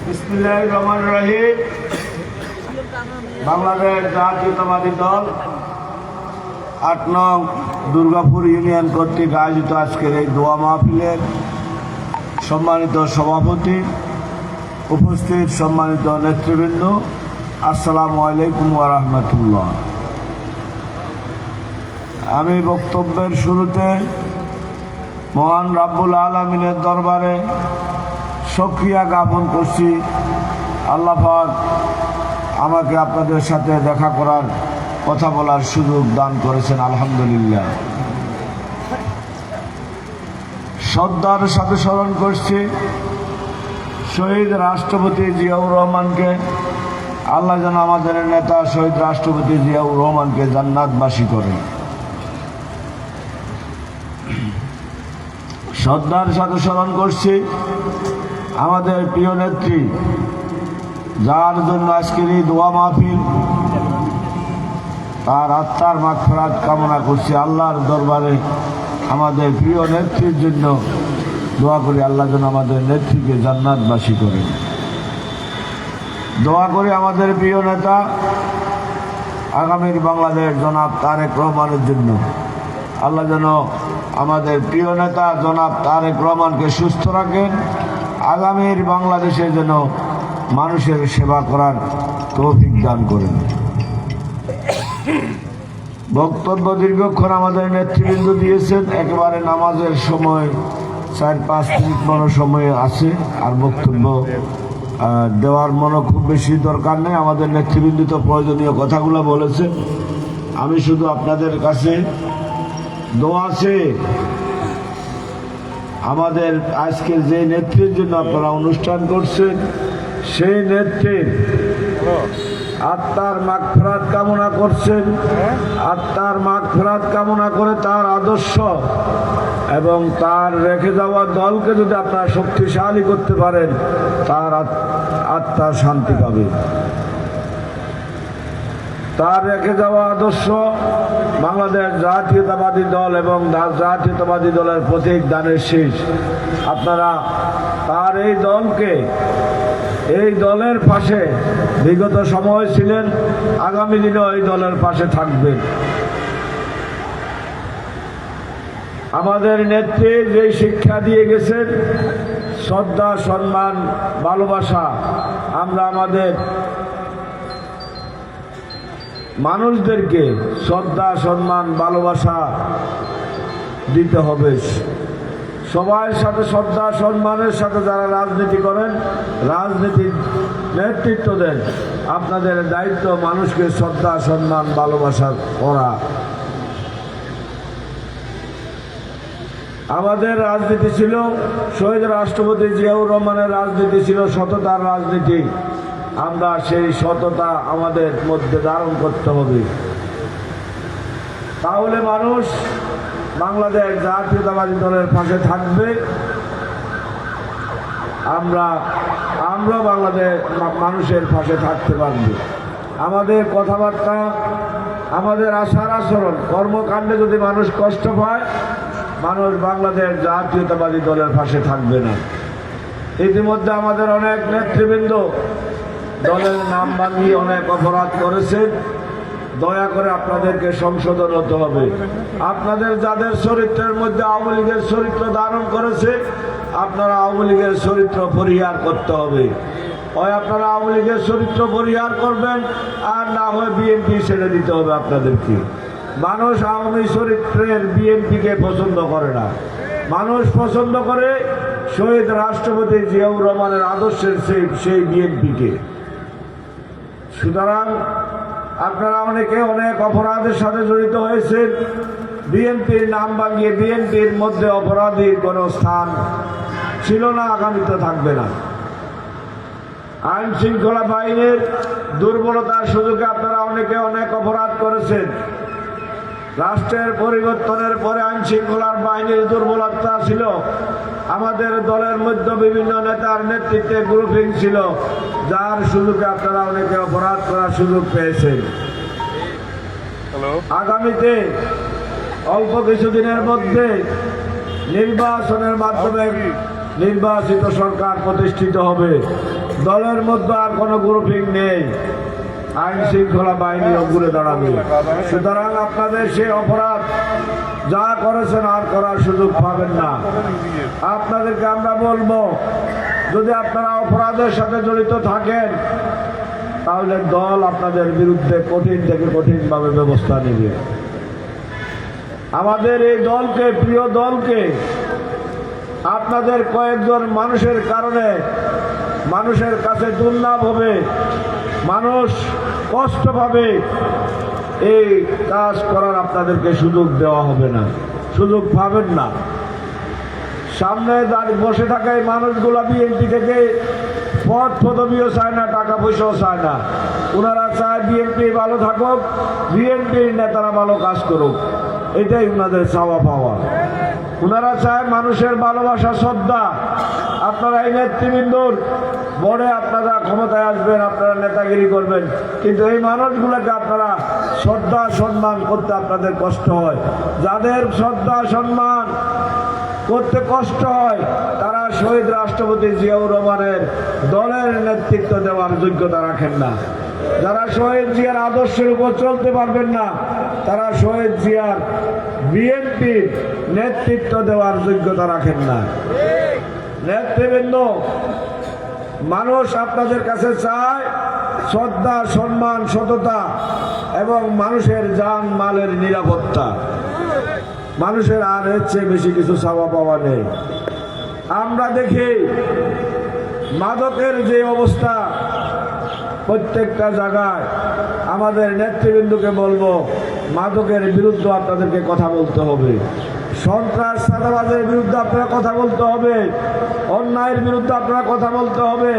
বিসমিল্লাহির রহমানির রহিম। বাংলাদেশ জাতীয়তাবাদী দল ৮ নং দুর্গাপুর ইউনিয়ন কর্তৃক আয়োজিত আজকের এই দোয়া মাহফিলের সম্মানিত সভাপতি, উপস্থিত সম্মানিত নেতৃবৃন্দ, আসসালামু আলাইকুম ওয়া রাহমাতুল্লাহ। আমি বক্তব্যের শুরুতে মহান রাব্বুল আলামিনের দরবারে শুকরিয়া জ্ঞাপন করছি। আল্লাহ পাক আমাকে আপনাদের সাথে দেখা করার, কথা বলার সুযোগ দান করেছেন, আলহামদুলিল্লাহ। শ্রদ্ধার সাথে স্মরণ করছি শহীদ রাষ্ট্রপতি জিয়াউর রহমানকে। আল্লাহ যেন আমাদের নেতা শহীদ রাষ্ট্রপতি জিয়াউর রহমানকে জান্নাতবাসী করেন। শ্রদ্ধার সাথে স্মরণ করছি আমাদের প্রিয় নেত্রী, যার জন্য আজকের এই দোয়া মাহফিল, তার আত্মার মাগফিরাত কামনা করছি। আল্লাহর দরবারে আমাদের প্রিয় নেত্রীর জন্য দোয়া করি, আল্লাহ যেন আমাদের নেত্রীকে জান্নাতবাসী করেন। দোয়া করি আমাদের প্রিয় নেতা আগামীর বাংলাদেশ জনাব তারেক রহমানের জন্য। আল্লাহ যেন আমাদের প্রিয় নেতা জনাব তারেক রহমানকে সুস্থ রাখেন, আগামীর বাংলাদেশে যেন মানুষের সেবা করার তৌফিক দান করেন। বক্তব্য দীর্ঘক্ষণ আমাদের নেতৃবৃন্দ দিয়েছেন, একেবারে নামাজের সময় 4-5 মিনিট মতো সময় আছে, আর বক্তব্য দেওয়ার মনে খুব বেশি দরকার নেই। আমাদের নেতৃবৃন্দ তো প্রয়োজনীয় কথাগুলো বলেছেন। আমি শুধু আপনাদের কাছে দোয়া আছে, আমাদের আজকের যে নেত্রীর জন্য আপনারা অনুষ্ঠান করছেন, সেই নেত্রীর আত্মার মাগফিরাত কামনা করছেন। আত্মার মাগফিরাত কামনা করে তার আদর্শ এবং তার রেখে যাওয়া দলকে যদি আপনারা শক্তিশালী করতে পারেন, তার আত্মার শান্তি পাবে। তার রেখে যাওয়া আদর্শ বাংলাদেশ জাতীয়তাবাদী দল এবং জাতীয়তাবাদী দলের প্রতীক দানের শীষ। আপনারা তার এই দলকে, এই দলের পাশে বিগত সময় ছিলেন, আগামী দিনেও এই দলের পাশে থাকবেন। আমাদের নেত্রী যে শিক্ষা দিয়ে গেছেন, শ্রদ্ধা, সম্মান, ভালোবাসা, আমরা আমাদের মানুষদেরকে শ্রদ্ধা, সম্মান, ভালোবাসা দিতে হবে। সবার সাথে শ্রদ্ধা সম্মানের সাথে যারা রাজনীতি করেন, রাজনীতির নেতৃত্ব দেন, আপনাদের দায়িত্ব মানুষকে শ্রদ্ধা, সম্মান, ভালোবাসা করা। আমাদের রাজনীতি ছিল, শহীদ রাষ্ট্রপতি জিয়াউর রহমানের রাজনীতি ছিল সততার রাজনীতি। আমরা সেই সততা আমাদের মধ্যে ধারণ করতে হবে, তাহলে মানুষ বাংলাদেশ জাতীয়তাবাদী দলের পাশে থাকবে। আমরা বাংলাদেশ মানুষের পাশে থাকতে পারব। আমাদের কথাবার্তা, আমাদের আচার আচরণ, কর্মকাণ্ডে যদি মানুষ কষ্ট পায়, মানুষ বাংলাদেশ জাতীয়তাবাদী দলের পাশে থাকবে না। ইতিমধ্যে আমাদের অনেক নেতৃবৃন্দ দলের নাম ভাঙিয়ে অনেক অপরাধ করেছেন। দয়া করে আপনাদেরকে সংশোধন হতে হবে। আপনাদের যাদের চরিত্রের মধ্যে আওয়ামী লীগের চরিত্র ধারণ করেছে, আপনারা আওয়ামী লীগের চরিত্র পরিহার করতে হবে। হয় আপনারা আওয়ামী লীগের চরিত্র পরিহার করবেন, আর না হয় বিএনপি ছেড়ে দিতে হবে আপনাদেরকে। মানুষ আওয়ামী চরিত্রের বিএনপিকে পছন্দ করে না, মানুষ পছন্দ করে শহীদ রাষ্ট্রপতি জিয়াউর রহমানের আদর্শের সেই বিএনপিকে। সুতরাং আপনারা অনেকে অনেক অপরাধের সাথে জড়িত হয়েছেন। বিএনপির নাম ভাঙিয়ে বিএনপির মধ্যে অপরাধীর কোনো স্থান ছিল না, আগামীতে থাকবে না। আইন শৃঙ্খলা বাহিনীর দুর্বলতার সুযোগে আপনারা অনেকে অনেক অপরাধ করেছেন। রাষ্ট্রের পরিবর্তনের পরে আইন শৃঙ্খলার বাহিনীর দুর্বলতা ছিল। আমাদের দলের মধ্যে বিভিন্ন নেতার নেতৃত্বে গ্রুপিং ছিল, যার সুযোগে আপনারা অনেকে অপরাধ করার সুযোগ পেয়েছেন। আগামীতে অল্প কিছুদিনের মধ্যে নির্বাচনের মাধ্যমে নির্বাচিত সরকার প্রতিষ্ঠিত হবে। দলের মধ্যে আর কোনো গ্রুপিং নেই, আইন শৃঙ্খলা বাহিনীও ঘুরে দাঁড়াবে। সুতরাং আপনাদের সেই অপরাধ যা করেছেন আর করার সুযোগ পাবেন না। আপনাদেরকে আমরা বলবো, যদি আপনারা অপরাধের সাথে জড়িত থাকেন তাহলে দল আপনাদের বিরুদ্ধে কঠিন থেকে কঠিনভাবে ব্যবস্থা নেবে। আমাদের এই দলকে, প্রিয় দলকে, আপনাদের কয়েকজন মানুষের কারণে মানুষের কাছে দুর্নাম হবে, মানুষ কষ্ট পাবে, এই কাজ করার আপনাদেরকে সুযোগ দেওয়া হবে না, সুযোগ পাবেন না। সামনে বসে থাকা এই মানুষগুলো বিএনপি থেকে পদ পদবিও চায় না, টাকা পয়সাও চায় না। ওনারা চায় বিএনপি ভালো থাকুক, বিএনপির নেতারা ভালো কাজ করুক, এটাই ওনাদের চাওয়া পাওয়া। ওনারা চায় মানুষের ভালোবাসা, শ্রদ্ধা। আপনারা এই নেতৃবৃন্দর বড়ে আপনারা ক্ষমতায় আসবেন, আপনারা নেতাগিরি করবেন, কিন্তু এই মানুষগুলোকে আপনারা শ্রদ্ধা সম্মান করতে আপনাদের কষ্ট হয়। যাদের শ্রদ্ধা সম্মান করতে কষ্ট হয় তারা শহীদ রাষ্ট্রপতি জিয়াউর রহমানের দলের নেতৃত্ব দেওয়ার যোগ্যতা রাখেন না। যারা শহীদ জিয়ার আদর্শের উপর চলতে পারবেন না তারা শহীদ জিয়ার বিএনপির নেতৃত্ব দেওয়ার যোগ্যতা রাখেন না। নেতৃবৃন্দ, মানুষ আপনাদের কাছে চায় শ্রদ্ধা, সম্মান, সততা এবং মানুষের জান মালের নিরাপত্তা। মানুষের আর এর চেয়ে বেশি কিছু চাওয়া পাওয়া নেই। আমরা দেখি মাদকের যে অবস্থা প্রত্যেকটা জায়গায়, আমাদের নেতৃবৃন্দকে বলবো মাদকের বিরুদ্ধে আপনাদেরকে কথা বলতে হবে, সন্ত্রাস চাঁদাবাজের বিরুদ্ধে আপনারা কথা বলতে হবে, অন্যায়ের বিরুদ্ধে আপনারা কথা বলতে হবে।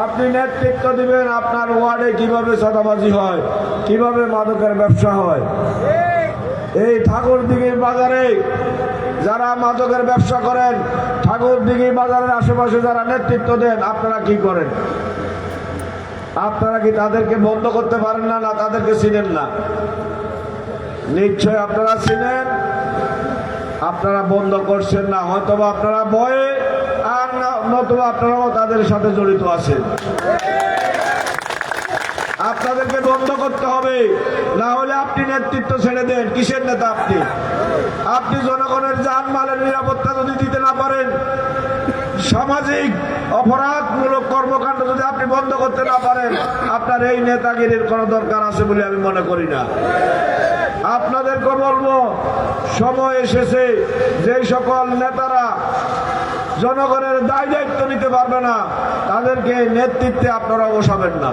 আপনি নেতৃত্ব দিবেন আপনার ওয়ার্ডে কিভাবে চাঁদাবাজি হয়, কিভাবে মাদকের ব্যবসা হয়। এই ঠাকুরদিঘির বাজারে যারা মাদকের ব্যবসা করেন, ঠাকুরদিঘি বাজারের আশেপাশে যারা নেতৃত্ব দেন, আপনারা কি করেন? আপনারা কি তাদেরকে বন্ধ করতে পারেন না? না তাদেরকে চিনেন না? নিশ্চয় আপনারা চিনেন, আপনারা বন্ধ করছেন না, হয়তোবা আপনারা ভয়ে, আর নতুবা আপনারাও তাদের সাথে জড়িত আছেন। আপনাদেরকে বন্ধ করতে হবে, না হলে আপনি নেতৃত্ব ছেড়ে দেন। কিসের নেতা আপনি? আপনি জনগণের জানমালের নিরাপত্তা যদি দিতে না পারেন, সামাজিক অপরাধমূলক কর্মকাণ্ড যদি আপনি বন্ধ করতে না পারেন, আপনার এই নেতাগিরির কোনো দরকার আছে বলে আমি মনে করি না। আপনাদেরকে বলবো, সময় এসেছে যে সকল নেতারা জনগণের দায় দায়িত্ব নিতে পারবে না তাদেরকে নেতৃত্বে আপনারা বসাবেন না।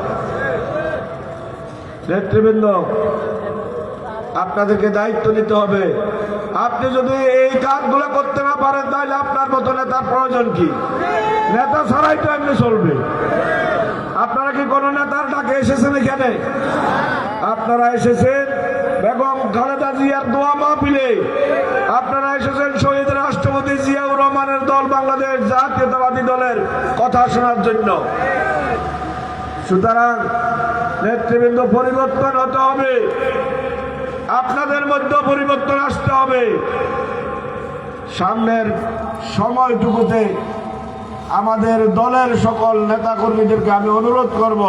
নেতৃবৃন্দ, আপনাদেরকে দায়িত্ব নিতে হবে। আপনি যদি এই কাজগুলো করতে না পারেন তাহলে আপনার মতো নেতার প্রয়োজন কি? নেতা ছাড়াই তো এমনি চলবে। আপনারা কি কোনো নেতার ডাকে এসেছেন এখানে? আপনারা এসেছেন বেগম খালেদা জিয়ার দোয়া মাহফিলে, আপনারা এসেছেন শহীদ রাষ্ট্রপতি জিয়াউর রহমানের দল বাংলাদেশ জাতীয়তাবাদী দলের কথা শোনার জন্য। সুতরাং নেতৃবৃন্দ, পরিবর্তন হতে হবে, আপনাদের মধ্যে পরিবর্তন আসতে হবে। সামনের সময়টুকুতে আমাদের দলের সকল নেতাকর্মীদেরকে আমি অনুরোধ করব,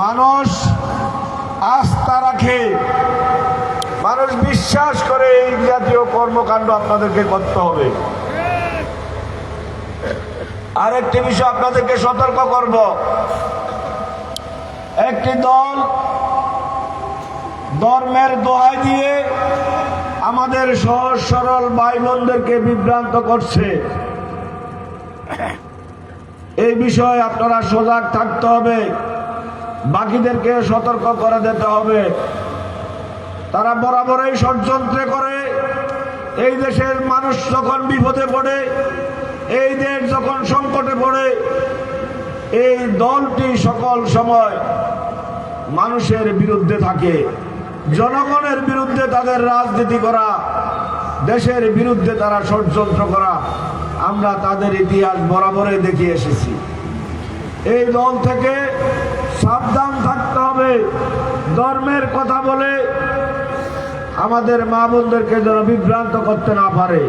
মানুষ আস্থা রাখে, মানুষ বিশ্বাস করে এই জাতীয় কর্মকাণ্ড আপনাদেরকে করতে হবে। আরেকটি বিষয় আপনাদেরকে সতর্ক করব, একটি দল ধর্মের দোহাই দিয়ে আমাদের সহজ সরল ভাই বোনদেরকে বিভ্রান্ত করছে। এই বিষয়ে আপনারা সজাগ থাকতে হবে, বাকিদেরকে সতর্ক করে দিতে হবে। তারা বরাবরই ষড়যন্ত্রে করে। এই দেশের মানুষ যখন বিপদে পড়ে, এই দেশ যখন সংকটে পড়ে, এই দলটি সকল সময় মানুষের বিরুদ্ধে থাকে। জনগণের বিরুদ্ধে তাদের রাজনীতি করা, দেশের বিরুদ্ধে তারা ষড়যন্ত্র করা, আমরা তাদের ইতিহাস বরাবরই দেখিয়ে এসেছি। এই দল থেকে সাবধান থাকতে হবে। ধর্মের কথা বলে আমাদের মা বোনদেরকে যেন বিভ্রান্ত করতে না পারে।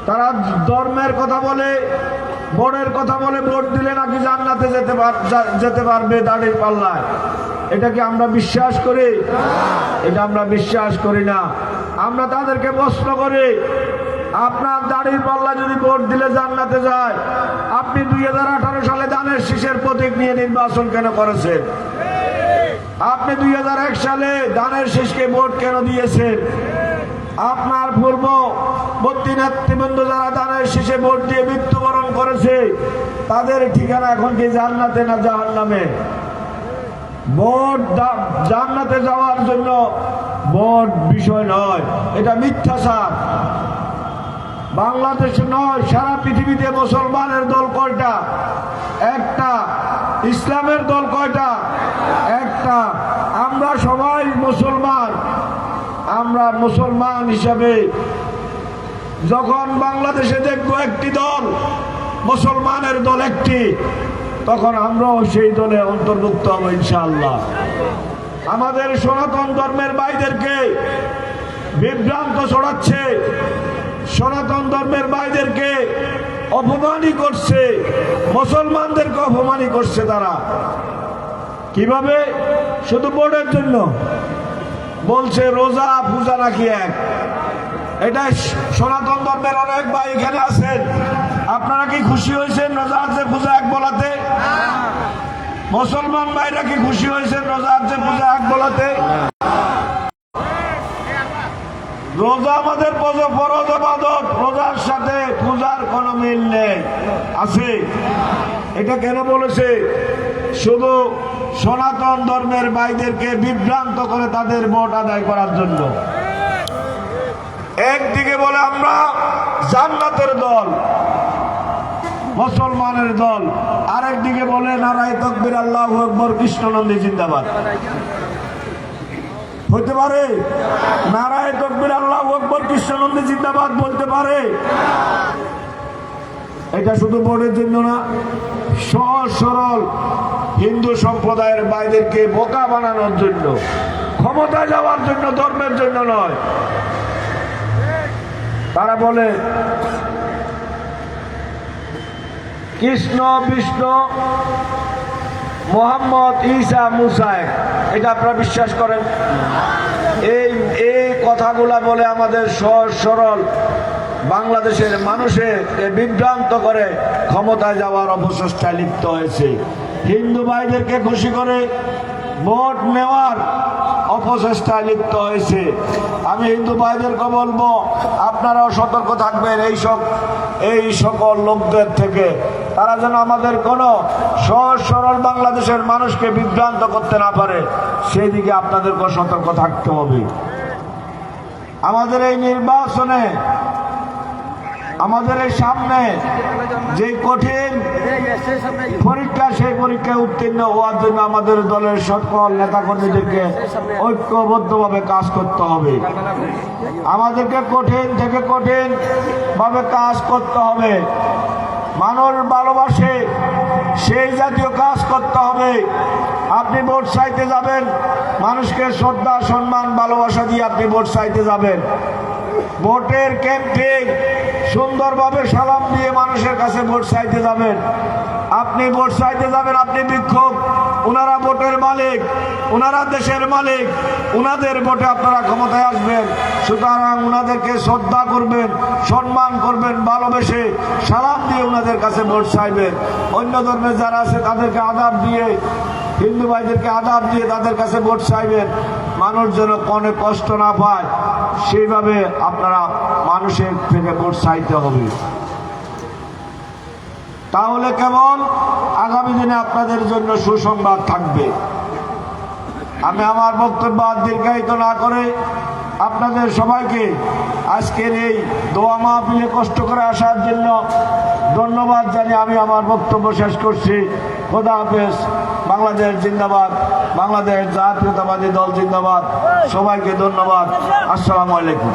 তারা ধর্মের কথা বলে, ভোটের কথা বলে, ভোট দিলে নাকি জান্নাতে যেতে পারবে দাড়ির পাল্লায়। এটা কি আমরা বিশ্বাস করি? এটা আমরা বিশ্বাস করি না। আমরা তাদেরকে প্রশ্ন করি, আপনার দাড়ির পাল্লা যদি ভোট দিলে জান্নাতে যায়, আপনি 2018 সালে ধানের শীষের প্রতীক নিয়ে নির্বাচন কেন করেছেন? আপনি 2001 সালে ধানের শীষকে ভোট কেন দিয়েছেন? আপনার পূর্ববর্তী নেতৃবৃন্দ যারা ধানের শীষে ভোট দিয়ে মৃত্যুবরণ করেছে, তাদের ঠিকানা এখন কি জান্নাতে না জাহান্নামে? ভোট জান্নাতে যাওয়ার জন্য ভোট বিষয় নয়, এটা মিথ্যাচার। বাংলাদেশে নয়, সারা পৃথিবীতে মুসলমানের দল কয়টা? একটা। ইসলামের দল কয়টা? একটা। আমরা সবাই মুসলমান। আমরা মুসলমান হিসাবে যখন বাংলাদেশে দেখবো একটি দল, মুসলমানের দল একটি, তখন আমরাও সেই দলে অন্তর্ভুক্ত হব ইনশাআল্লাহ। আমাদের সনাতন ধর্মের ভাইদেরকে বিভ্রান্ত ছড়াচ্ছে, সনাতন ধর্মের ভাইদেরকে অপমানই করছে, মুসলমানদেরকে অপমানই করছে। তারা কিভাবে? শুধু ভোটের জন্য বলছে রোজা পূজা নাকি এক। এটা সনাতন ধর্মের অনেক ভাই এখানে আছেন, আপনারা কি খুশি হয়েছেন রোজা যে পূজা এক বলাতে? মুসলমান ভাইরা কি খুশি হয়েছেন রোজা যে পূজা এক বলাতে? রোজা আমাদের ফরজ ইবাদত, রোজার সাথে পূজার কোনো মিল নেই। আছে? এটা কেন বলেছে? শুধু সনাতন ধর্মের ভাইদেরকে বিভ্রান্ত করে তাদের ভোট আদায় করার জন্য। একদিকে বলে আমরা জান্নাতের দল, মুসলমানের দল, আরেকদিকে বলে নারায়ে তাকবীর, আল্লাহু আকবার, কৃষ্ণনন্দী জিন্দাবাদ। হইতে পারে? নারায়ে তাকবীর, আল্লাহু আকবার, কৃষ্ণনন্দী জিন্দাবাদ বলতে পারে? এটা শুধু ভোটের জন্য না, সহজ সরল হিন্দু সম্প্রদায়ের ভাইদেরকে বোকা বানানোর জন্য, ক্ষমতায় যাওয়ার জন্য, ধর্মের জন্য নয়। তারা বলে কৃষ্ণ, বিষ্ণু, মোহাম্মদ, ঈসা, মুসা এক। এটা আপনারা বিশ্বাস করেন? এই কথাগুলা বলে আমাদের সহজ সরল বাংলাদেশের মানুষের বিভ্রান্ত করে ক্ষমতায় যাওয়ার অপচেষ্টায় লিপ্ত হয়েছে। হিন্দু ভাইদেরকে খুশি করে ভোট নেওয়ার অপচেষ্টায় লিপ্ত হয়েছে। আমি হিন্দু ভাইদেরকে বলবো, আপনারাও সতর্ক থাকবেন এই সকল লোকদের থেকে। তারা যেন আমাদের কোনো সহজ সরল বাংলাদেশের মানুষকে বিভ্রান্ত করতে না পারে, সেই দিকে আপনাদেরকে সতর্ক থাকতে হবে। আমাদের এই নির্বাচনে, আমাদের এই সামনে যে কঠিন পরীক্ষা, সেই পরীক্ষায় উত্তীর্ণ হওয়ার জন্য আমাদের দলের সকল নেতাকর্মীদেরকে ঐক্যবদ্ধভাবে কাজ করতে হবে। আমাদেরকে কঠিন থেকে কঠিন ভাবে কাজ করতে হবে। মানুষ ভালোবাসে সেই জাতীয় কাজ করতে হবে। আপনি ভোট চাইতে যাবেন, মানুষকে শ্রদ্ধা, সম্মান, ভালোবাসা দিয়ে আপনি ভোট চাইতে যাবেন। ভোটের ক্যাম্পেইন সুন্দরভাবে সালাম দিয়ে মানুষের কাছে ভোট চাইতে যাবেন। আপনি ভোট চাইতে যাবেন, আপনি বিক্ষোভ, ওনারা ভোটের মালিক, ওনারা দেশের মালিক, ওনাদের ভোটে আপনারা ক্ষমতায় আসবেন। সুতরাং ওনাদেরকে শ্রদ্ধা করবেন, সম্মান করবেন, ভালোবেসে সালাম দিয়ে ওনাদের কাছে ভোট চাইবেন। অন্য ধর্মের যারা আছে তাদেরকে আদাব দিয়ে, হিন্দু ভাইদেরকে আদাব দিয়ে তাদের কাছে ভোট চাইবেন। মানুষ যেন কোনো কষ্ট না পায়, সেইভাবে আপনারা মানুষের থেকে ভোট চাইতে হবে। তাহলে কেমন আগামী দিনে আপনাদের জন্য সুসংবাদ থাকবে। আমি আমার বক্তব্য আর দীর্ঘায়িত না করে আপনাদের সবাইকে আজকের এই দোয়া মাহফিলে কষ্ট করে আসার জন্য ধন্যবাদ জানিয়ে আমি আমার বক্তব্য শেষ করছি। খোদা হাফেজ। বাংলাদেশ জিন্দাবাদ, বাংলাদেশ জাতীয়তাবাদী দল জিন্দাবাদ। সবাইকে ধন্যবাদ। আসসালামু আলাইকুম।